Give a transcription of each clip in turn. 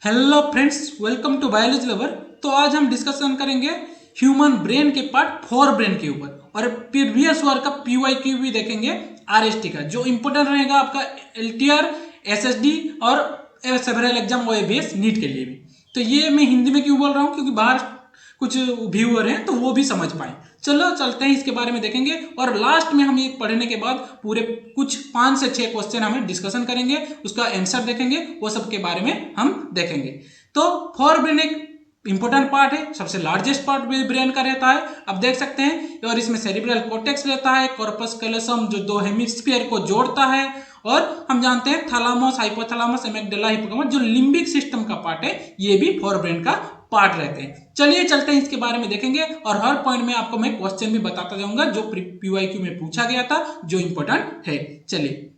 Hello friends, welcome to biology lover. तो आज हम डिस्कशन करेंगे ह्यूमन ब्रेन के पार्ट फोर ब्रेन के ऊपर और प्रीवियस वर्क का पीवाईक्यू भी देखेंगे आरएसटी का, जो इंपॉर्टेंट रहेगा आपका एलटीआर, एसएसडी और सेवरल एग्जाम ओएबीएस नीट के लिए भी। तो ये मैं हिंदी में क्यों बोल रहा हूँ, क्योंकि बाहर कुछ व्यूअर हैं तो वो भी समझ पाए। चलो चलते हैं, इसके बारे में देखेंगे और लास्ट में हम ये पढ़ने के बाद पूरे कुछ 5 से 6 क्वेश्चन हमें डिस्कशन करेंगे, उसका आंसर देखेंगे, वो सब के बारे में हम देखेंगे। तो फोर ब्रेन एक इंपॉर्टेंट पार्ट है, सबसे लार्जेस्ट पार्ट ब्रेन का रहता है, आप देख सकते हैं। और इसमें सेरिब्रल कॉर्टेक्स रहता है, कॉर्पस कैलोसम जो दो हेमिस्फीयर को जोड़ता है, और हम जानते हैं थैलामस, हाइपोथैलामस, एमिग्डाला, हिप्पोकैम्पस जो लिम्बिक सिस्टम का पार्ट है, ये भी फोर ब्रेन का पार्ट रहते हैं। चलिए चलते हैं, इसके बारे में देखेंगे और हर पॉइंट में आपको मैं क्वेश्चन भी बताता जाऊंगा जो पीवाईक्यू में पूछा गया था, जो इंपॉर्टेंट है। चलिए,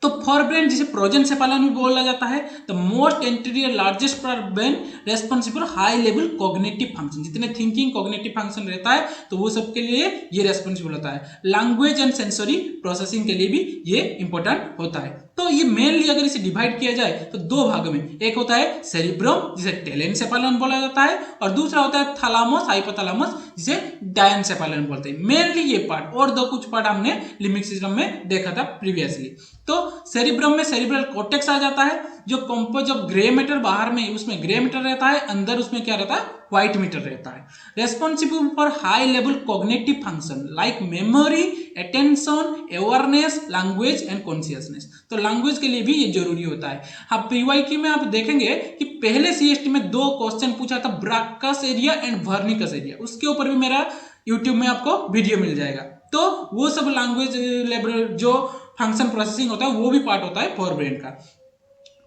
तो फोरब्रेन जिसे प्रोजेनसेफालन भी बोला जाता है, the most anterior largest brain responsible high level cognitive function, जितने थिंकिंग कॉग्निटिव फंक्शन रहता है तो वो सब के लिए ये रेस्पॉन्सिबल होता है। लैंग्वेज एंड सेंसरी प्रोसेसिंग के लिए भी ये इंपॉर्टेंट होता है। तो ये मेनली अगर इसे डिवाइड किया जाए तो दो भागों में, एक होता है सेरिब्रम जिसे टेलेनसेफालन बोला जाता है, और दूसरा होता है थैलामस, हाइपोथैलामस जिसे डायनसेफालन बोलते हैं। मेनली ये पार्ट और दो कुछ पार्ट हमने लिम्बिक सिस्टम में देखा था प्रीवियसली। तो सेरिब्रम में सेरिब्रल कॉर्टेक्स आ जाता है, जो कंपोज ऑफ ग्रे मैटर, बाहर में उसमें ग्रे मैटर रहता है, अंदर उसमें क्या रहता है, व्हाइट मैटर रहता है। Responsible for high level cognitive function like memory, attention, awareness, language and consciousness. तो लैंग्वेज के लिए भी ये जरूरी होता है। हाँ, पीवाईक्यू में आप देखेंगे कि पहले सीएसटी में 2 क्वेश्चन पूछा था, ब्राकस एरिया एंड वर्निकस एरिया, उसके ऊपर भी मेरा यूट्यूब में आपको वीडियो मिल जाएगा। तो वो सब लैंग्वेज लेवल जो फंक्शन प्रोसेसिंग होता है वो भी पार्ट होता है फोर ब्रेन का।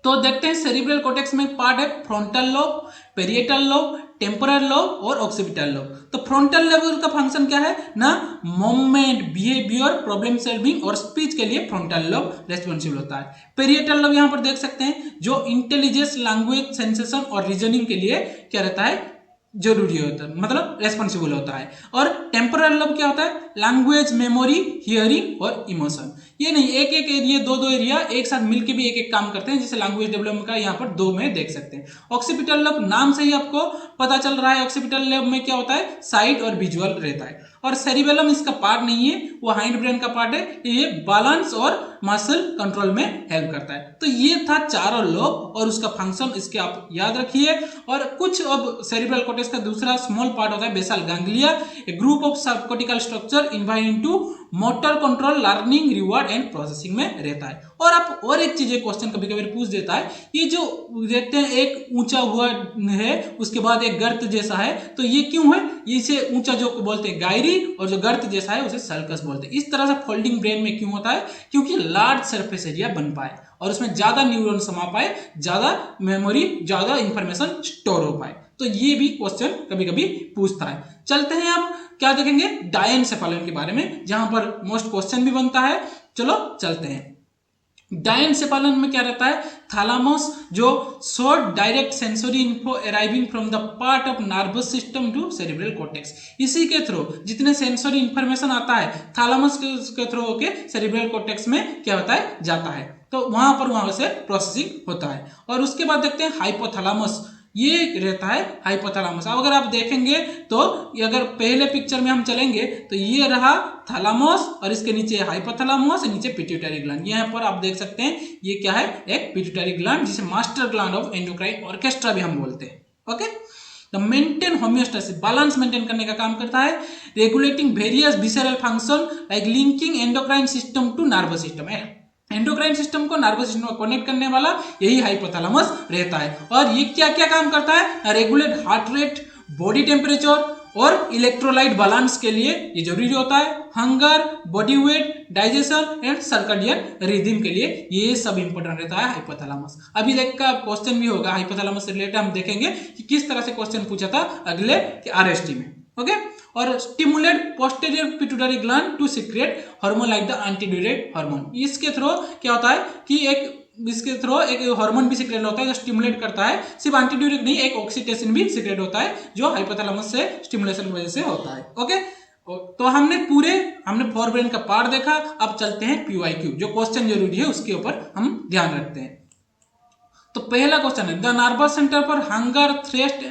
तो देखते हैं, सेरिब्रल कॉर्टेक्स में पार्ट है frontal lobe, parietal lobe, temporal lobe और ऑक्सीपिटल लोब। तो फ्रंटल लेवल का फंक्शन क्या है ना, मूवमेंट, बिहेवियर, प्रॉब्लम सॉल्विंग और स्पीच के लिए फ्रंटल लोब रेस्पॉन्सिबल होता है। पेरिएटल लोब यहां पर देख सकते हैं, जो इंटेलिजेंस, लैंग्वेज, सेंसेशन और रीजनिंग के लिए क्या रहता है, जरूरी होता है, मतलब रेस्पॉन्सिबल होता है। और टेम्पोरल लोब क्या होता है, लैंग्वेज, मेमोरी, हियरिंग और इमोशन। ये नहीं एक एक एरिया, दो एरिया एक साथ मिलकर भी एक एक काम करते हैं, जैसे लैंग्वेज डेवलपमेंट का यहाँ पर 2 में देख सकते हैं। ऑक्सीपिटल लोब नाम से ही आपको पता चल रहा है, ऑक्सीपिटल लोब में क्या होता है, साइड और विजुअल रहता है। और सेरिबेलम इसका पार्ट नहीं है, वो हाइंड ब्रेन का पार्ट है, ये बैलेंस और मसल कंट्रोल में हेल्प करता है। तो ये था चारों लोब और उसका फंक्शन, इसके आप याद रखिए। और कुछ अब सेरिब्रल कॉर्टेक्स का दूसरा स्मॉल पार्ट होता है basal ganglia, a group of subcortical structure involve into motor control, learning, reward and processing में रहता है। और आप और एक चीज क्वेश्चन कभी कभी पूछ देता है, ये जो देखते हैं एक ऊंचा हुआ है उसके बाद एक गर्त जैसा है, तो ये क्यों है, इसे ऊंचा जो बोलते हैं गायरी, और जो गर्त जैसा है उसे सल्कस बोलते हैं। इस तरह से फोल्डिंग ब्रेन में क्यों होता है, क्योंकि लार्ज सरफेस एरिया बन पाए और उसमें ज्यादा न्यूरॉन समा पाए, ज्यादा मेमोरी, ज्यादा इंफॉर्मेशन स्टोर हो पाए। तो ये भी क्वेश्चन कभी कभी पूछता है। चलते हैं, अब क्या देखेंगे, डायनसेफालन के बारे में, जहां पर मोस्ट क्वेश्चन भी बनता है। चलो चलते हैं। डायनसेफालन में क्या रहता है, थैलामस जो short direct sensory info arriving from the part of nervous system to cerebral cortex. इसी के थ्रू जितने सेंसरी इंफॉर्मेशन आता है थैलामस के थ्रू होके सेरिब्रल कॉर्टेक्स में क्या होता है, जाता है। तो वहां से प्रोसेसिंग होता है। और उसके बाद देखते हैं हाइपोथैलामस, ये रहता है हाइपोथैलामस। अब अगर आप देखेंगे तो अगर पहले पिक्चर में हम चलेंगे तो ये रहा थैलामस और इसके नीचे हाइपोथैलामस, नीचे पिट्यूटरी ग्लैंड। यहाँ पर आप देख सकते हैं ये क्या है, एक पिट्यूटरी ग्लैंड जिसे master gland of endocrine orchestra भी हम बोलते हैं। Okay, the maintain homeostasis, balance maintain करने का काम करता है, regulating various visceral function like linking endocrine system to nervous system. Endocrine system को नर्वस सिस्टम को कनेक्ट करने वाला यही हाइपोथैलामस रहता है। और ये क्या क्या काम करता है, regulate heart rate, body temperature और इलेक्ट्रोलाइट बैलेंस के लिए ये जरूरी होता है, hunger, body weight, digestion and circadian rhythm के लिए ये सब इंपॉर्टेंट रहता है हाइपोथैलामस। अभी देख का क्वेश्चन भी होगा हाइपोथैलामस से रिलेटेड, हम देखेंगे कि किस तरह से क्वेश्चन पूछा था अगले आरएसटी में। ओके, और stimulate posterior pituitary gland to secrete hormone like the antidiuretic hormone. इसके थ्रू क्या होता है कि इसके थ्रू एक हार्मोन भी सीक्रेट होता है जो स्टिमुलेट करता है, सिर्फ एंटीड्यूरेट नहीं, एक ऑक्सीटोसिन भी सीक्रेट होता है जो हाइपोथैलामस से स्टिमुलेशन की वजह से होता है। ओके, तो हमने फोर ब्रेन का पार्ट देखा। अब चलते हैं पीवाईक्यू, जो क्वेश्चन जरूरी है उसके ऊपर हम ध्यान रखते हैं। तो पहला क्वेश्चन है the nervous centre for hunger threats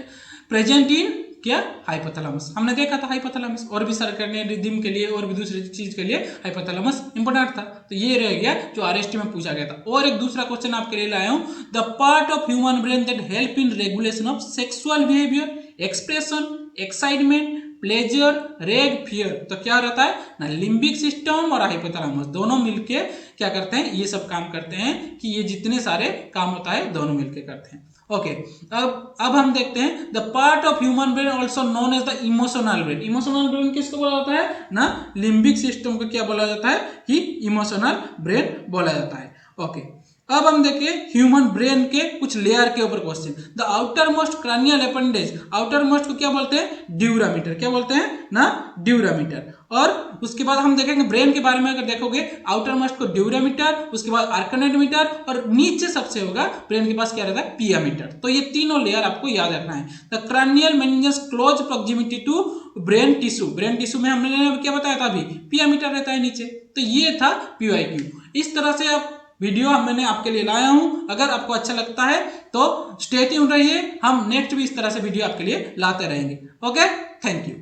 present in क्या हाइपोथैलेमस। हमने देखा था हाइपोथैलेमस, और भी सर्कैडियन रिदम के लिए और भी दूसरी चीज के लिए हाइपोथैलेमस इंपोर्टेंट था। तो ये रह गया जो आरएसटी में पूछा गया था। और एक दूसरा क्वेश्चन आपके लिए लाया हूं, the part of human brain that help in regulation of sexual behaviour, expression, excitement, pleasure, रेग, फियर। तो क्या रहता है ना, लिम्बिक सिस्टम और हाइपोथैलेमस दोनों मिलके क्या करते हैं, ये सब काम करते हैं कि ये जितने सारे काम होता है दोनों मिलके करते हैं। ओके, अब हम देखते हैं the part of human brain also known as the emotional brain. Emotional brain किसको बोला जाता है ना, लिम्बिक सिस्टम को क्या बोला जाता है कि इमोशनल ब्रेन बोला जाता है। ओके, अब हम देखिए ह्यूमन ब्रेन के कुछ लेयर के ऊपर question. The outer most cranial appendage, outer most को क्या बोलते हैं, ड्यूरामीटर। क्या बोलते हैं ना, ड्यूरामीटर। और उसके बाद हम देखेंगे ब्रेन के बारे में, अगर देखोगे आउटर मोस्ट को ड्यूरामीटर, उसके बाद आर्कनेटमीटर, और नीचे सबसे होगा ब्रेन के पास क्या रहता है, पियामीटर। तो ये तीनों लेयर आपको याद रखना है। The cranial meninges close proximity to brain tissue, brain tissue में हमने क्या बताया था अभी, पियामीटर रहता है नीचे। तो ये था पीवाईक्यू। इस तरह से आप वीडियो मैंने आपके लिए लाया हूं। अगर आपको अच्छा लगता है तो स्टे ट्यून्ड रहिए, हम नेक्स्ट भी इस तरह से वीडियो आपके लिए लाते रहेंगे। Okay, thank you.